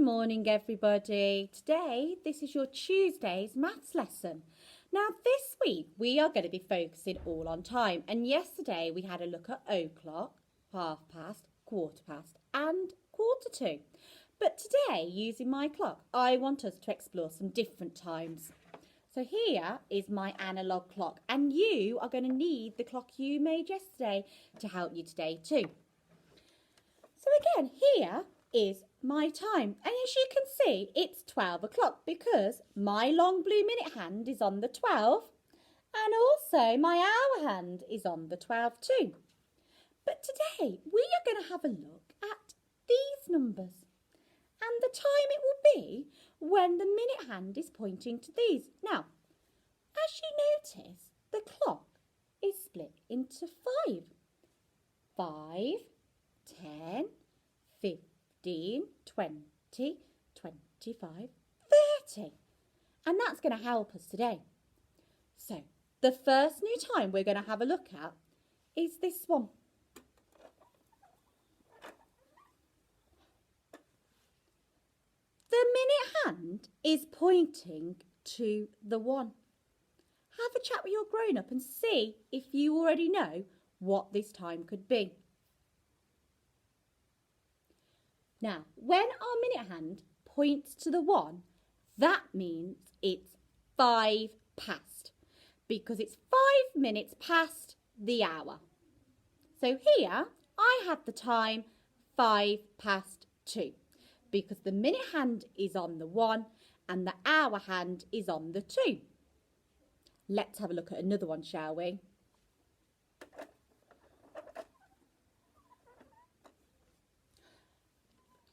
morning, everybody. Today, this is your Tuesday's maths lesson. Now, this week, we are going to be focusing all on time. And yesterday, we had a look at o'clock, half past, quarter past, and quarter to. But today, using my clock, I want us to explore some different times. So here is my analogue clock, and you are going to need the clock you made yesterday to help you today too. So again, here is my time, and as you can see, it's 12 o'clock because my long blue minute hand is on the 12 and also my hour hand is on the 12 too. But today we are going to have a look at these numbers and the time it will be when the minute hand is pointing to these. Now, as you notice, the clock is split into 5. 5, 10, 15, 20, 25, 30. And that's going to help us today. So, the first new time we're going to have a look at is this one. The minute hand is pointing to the 1. Have a chat with your grown-up and see if you already know what this time could be. Now, when our minute hand points to the 1, that means it's 5 past because it's 5 minutes past the hour. So here I have the time 5 past 2 because the minute hand is on the 1 and the hour hand is on the 2. Let's have a look at another one, shall we?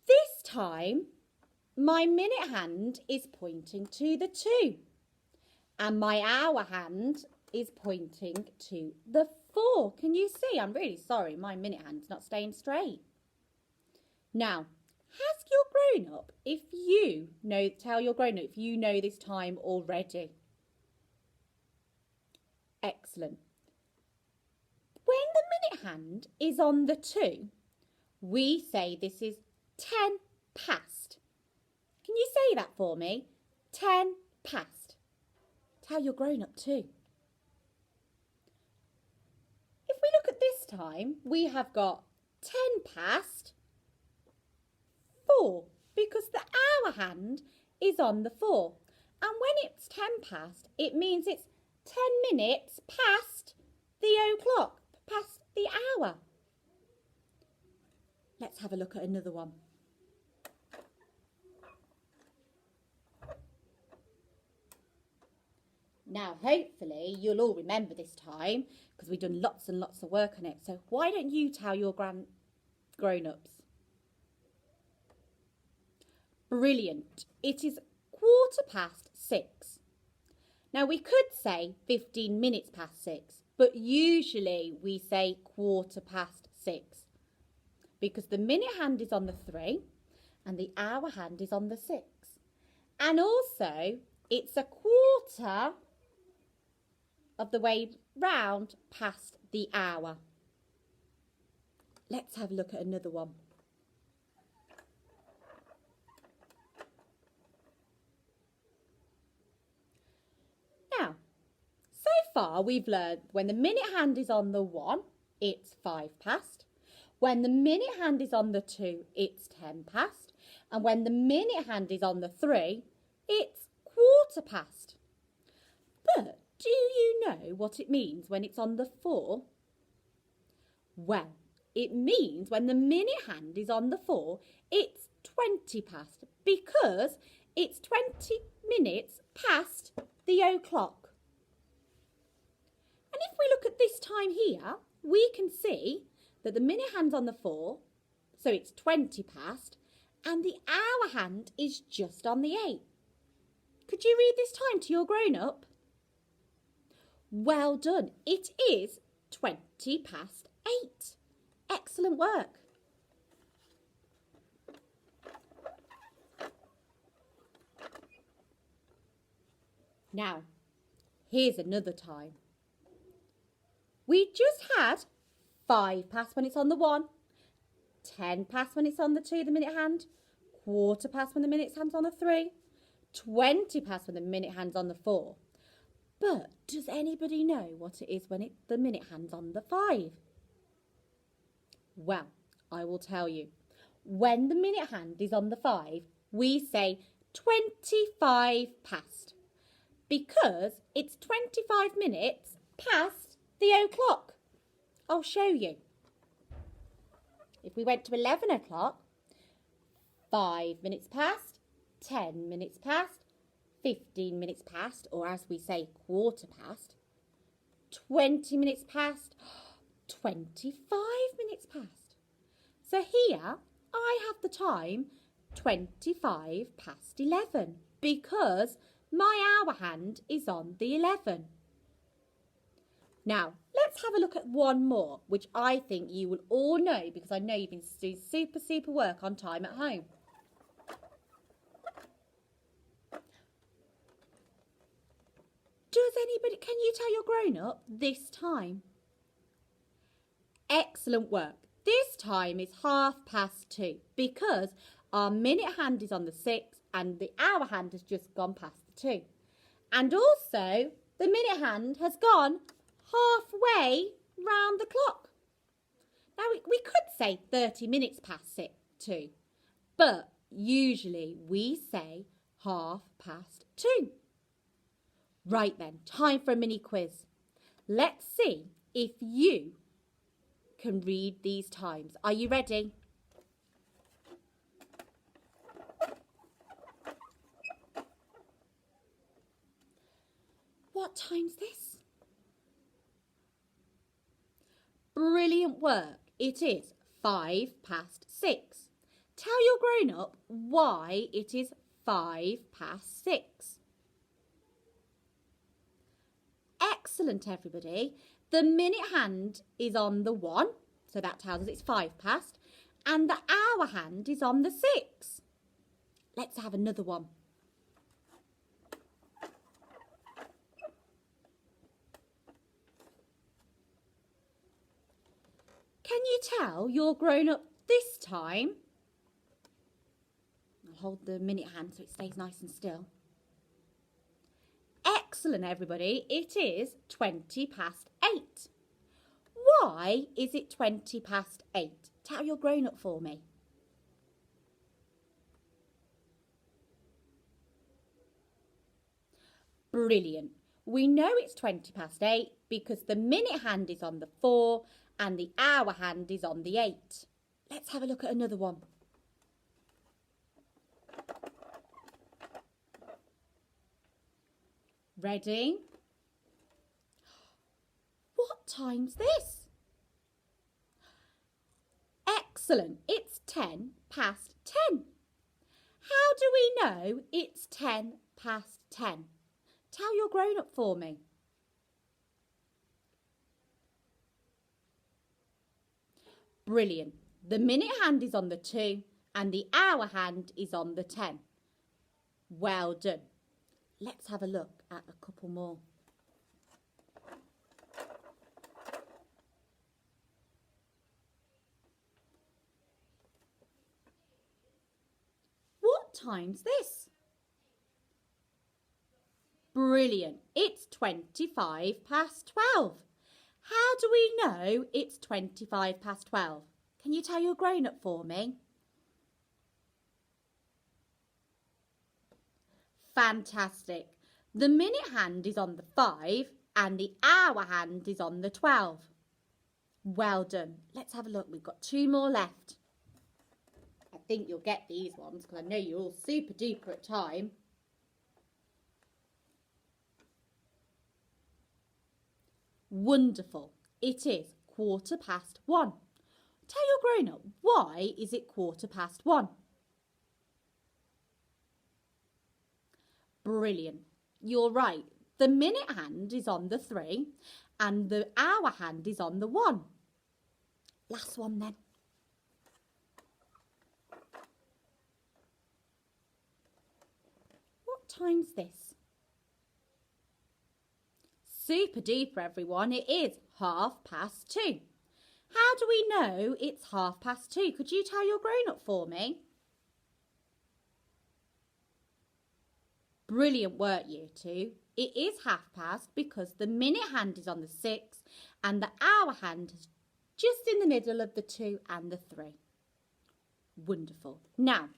This time, my minute hand is pointing to the 2 and my hour hand is pointing to the 4. Can you see? I'm really sorry, my minute hand's not staying straight. Now, ask your grown-up if you know, tell your grown-up if you know this time already. Excellent. When the minute hand is on the 2, we say this is 10 past. Can you say that for me? 10 past. Tell your grown-up too. If we look at this time, we have got 10 past 4 because the hour hand is on the 4. And when it's 10 past, it means it's 10 minutes past the o'clock, past the hour. Let's have a look at another one. Now, hopefully, you'll all remember this time because we've done lots and lots of work on it. So why don't you tell your grown-ups? Brilliant. It is 6:15. Now, we could say 15 minutes past 6, but usually we say 6:15 because the minute hand is on the 3 and the hour hand is on the 6. And also, it's a quarter of the way round past the hour. Let's have a look at another one. Now, so far we've learned when the minute hand is on the 1, it's 5 past. When the minute hand is on the 2, it's 10 past. And when the minute hand is on the 3, it's quarter past. But do you know what it means when it's on the 4? Well, it means when the minute hand is on the 4, it's 20 past because it's 20 minutes past the o'clock. And if we look at this time here, we can see that the minute hand's on the 4, so it's 20 past, and the hour hand is just on the 8. Could you read this time to your grown-up? Well done. It is 20 past 8. Excellent work. Now, here's another time. We just had 5 past when it's on the 1, 10 past when it's on the 2, the minute hand, quarter past when the minute hand's on the 3, 20 past when the minute hand's on the 4. But does anybody know what it is when the minute hand's on the 5? Well, I will tell you. When the minute hand is on the 5, we say 25 past, because it's 25 minutes past the o'clock. I'll show you. If we went to 11 o'clock, 5 minutes past, 10 minutes past, 15 minutes past, or as we say, quarter past, 20 minutes past, 25 minutes past. So here I have the time 25 past 11 because my hour hand is on the 11. Now, let's have a look at one more, which I think you will all know because I know you've been doing super work on time at home. Can you tell your grown-up this time? Excellent work. This time is 2:30 because our minute hand is on the 6 and the hour hand has just gone past the 2. And also, the minute hand has gone halfway round the clock. Now, we could say 30 minutes past 2, but usually we say 2:30. Right then, time for a mini quiz. Let's see if you can read these times. Are you ready? What time's this? Brilliant work. It is 6:05. Tell your grown-up why it is 6:05. Excellent, everybody. The minute hand is on the 1, so that tells us it's 5:05, and the hour hand is on the 6. Let's have another one. Can you tell your grown-up this time? I'll hold the minute hand so it stays nice and still. Excellent, everybody. It is 8:20. Why is it 8:20? Tell your grown-up for me. Brilliant. We know it's 8:20 because the minute hand is on the 4 and the hour hand is on the 8. Let's have a look at another one. Ready? What time's this? Excellent. It's 10:10. How do we know it's 10:10? Tell your grown-up for me. Brilliant. The minute hand is on the 2 and the hour hand is on the 10. Well done. Let's have a look at a couple more. What time's this? Brilliant. It's 12:25. How do we know it's 12:25? Can you tell your grown-up for me? Fantastic. The minute hand is on the 5 and the hour hand is on the 12. Well done. Let's have a look. We've got 2 more left. I think you'll get these ones because I know you're all super duper at time. Wonderful. It is 1:15. Tell your grown-up, why is it 1:15? Brilliant. You're right. The minute hand is on the 3 and the hour hand is on the 1. Last one then. What time's this? Super duper, everyone. It is 2:30. How do we know it's 2:30? Could you tell your grown-up for me? Brilliant work, Year 2. It is past because the minute hand is on the 6 and the hour hand is just in the middle of the 2 and the 3. Wonderful. Now,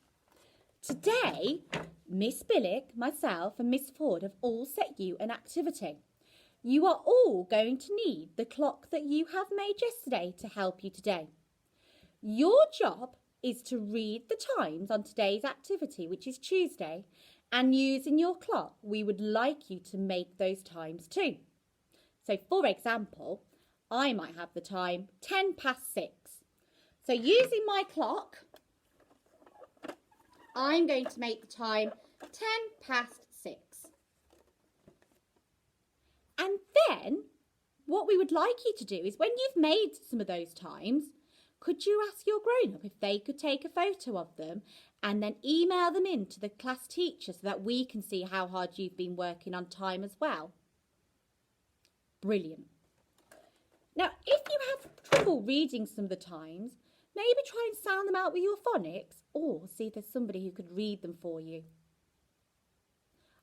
today, Miss Billick, myself and Miss Ford have all set you an activity. You are all going to need the clock that you have made yesterday to help you today. Your job is to read the times on today's activity, which is Tuesday, and using your clock, we would like you to make those times too. So, for example, I might have the time 10 past 6. So, using my clock, I'm going to make the time 10 past 6. And then, what we would like you to do is when you've made some of those times, could you ask your grown-up if they could take a photo of them and then email them in to the class teacher so that we can see how hard you've been working on time as well? Brilliant. Now, if you have trouble reading some of the times, maybe try and sound them out with your phonics or see if there's somebody who could read them for you.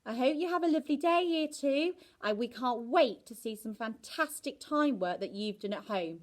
I hope you have a lovely day, Year 2, and we can't wait to see some fantastic time work that you've done at home.